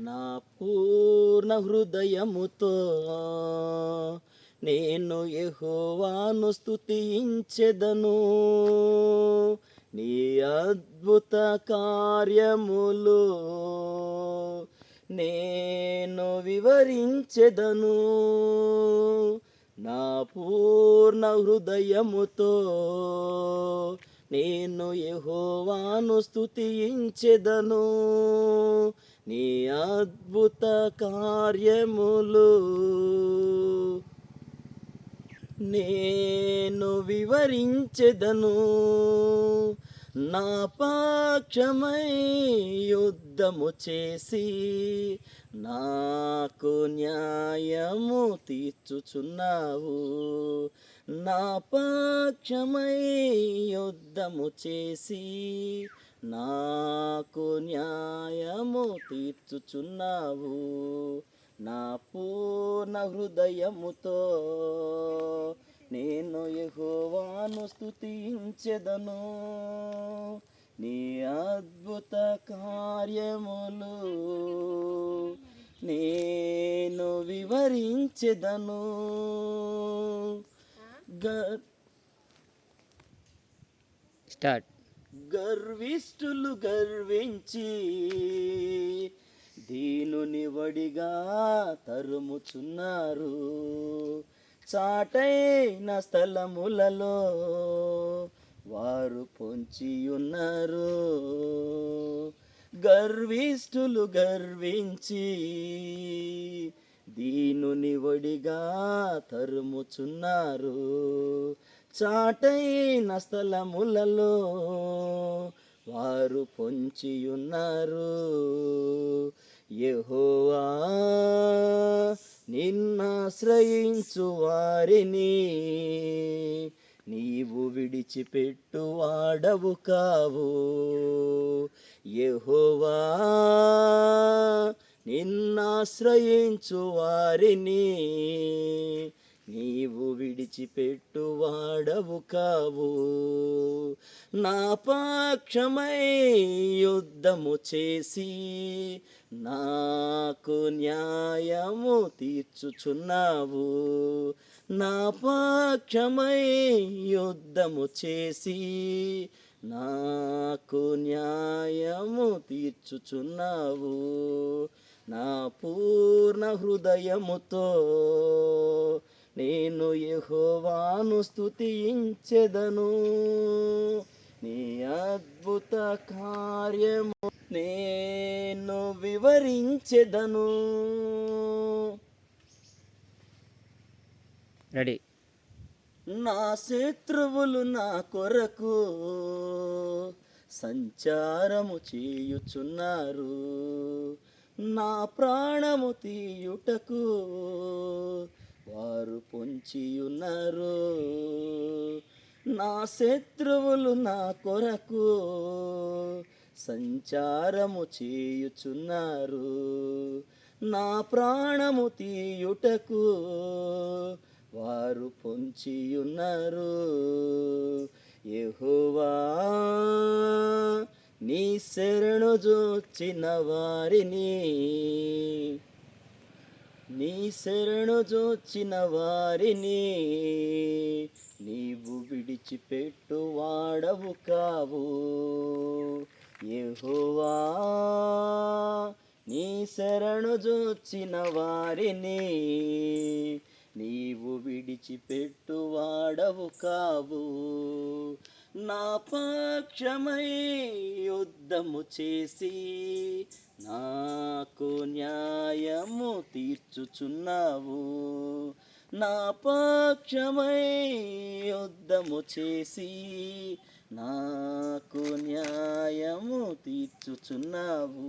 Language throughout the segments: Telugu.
నా పూర్ణ హృదయముతో నేను యెహోవాను స్తుతించెదను. నీ అద్భుత కార్యములు నేను వివరించెదను. నా పూర్ణ హృదయముతో నేను యెహోవాను స్తుతించెదను. నీ అద్భుత కార్యములు నేను వివరించెదను. నా పక్షమై యుద్ధము చేసి నాకు న్యాయము తీర్చుచున్నావు. నా పక్షమై యుద్ధము చేసి నాకు న్యాయము తీర్చుచున్నావు. నా పూర్ణ హృదయముతో నేను యెహోవాను స్తుతించెదను. నీ అద్భుత కార్యములు నేను వివరించెదను. స్టార్ట్. గర్విష్ఠులు గర్వించి దీనుని వడిగా తరుముచున్నారు. చాటైన స్థలములలో వారు పొంచియున్నారు. గర్విష్ఠులు గర్వించి దీనుని వడిగా తరుముచున్నారు. చాటైన స్థలములలో వారు పొంచియున్నారు. యెహోవా నిన్నాశ్రయించు వారిని నీవు విడిచిపెట్టు వాడవు కావు. యెహోవా నిన్నాశ్రయించు వారిని నీవు విడిచిపెట్టు వాడవు కావు. నా పక్షమై యుద్ధము చేసి నాకు న్యాయము తీర్చుచున్నావు. నా పక్షమై యుద్ధము చేసి నాకు న్యాయము తీర్చుచున్నావు. నా పూర్ణ హృదయముతో నేను యెహోవాను స్తుతించెదను. నీ అద్భుత కార్యము నేను వివరించెదను. రెడీ. నా శత్రువులు నా కొరకు సంచారము చేయుచున్నారు. నా ప్రాణము తీయుటకు వారు పొంచియున్నారు. నా శత్రువులు నా కొరకు సంచారము చేయుచున్నారు. నా ప్రాణము తీయుటకు వారు పొంచియున్నారు. యెహోవా నీ శరణు జొచ్చిన వారిని నీ శరణు జొచ్చిన వారిని నీవు విడిచిపెట్టు వాడవు కావు. యెహోవా నీ శరణు జొచ్చిన వారిని నీవు విడిచిపెట్టు వాడవు కావు. నా పక్షమై యుద్ధము చేసి నాకు న్యాయము తీర్చుచున్నావు. నా పక్షమై యుద్ధము చేసి నాకు న్యాయము తీర్చుచున్నావు.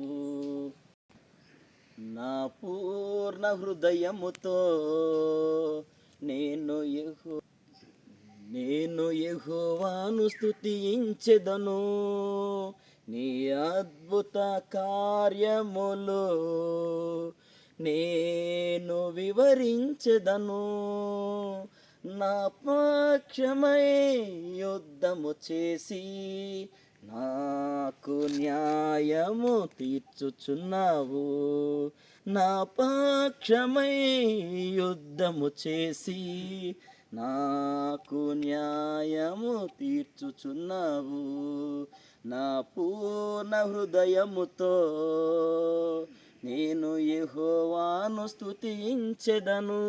నా పూర్ణ హృదయముతో నేను యెహోవాను స్తుతించెదను. నీ అద్భుత కార్యములు నేను వివరించెదను. నా పక్షమై యుద్ధము చేసి నాకు న్యాయము తీర్చుచున్నావు, నా పక్షమై యుద్ధము చేసి నాకు న్యాయము తీర్చుచున్నావు. నా పూర్ణ హృదయముతో నేను యెహోవాను స్తుతించెదను.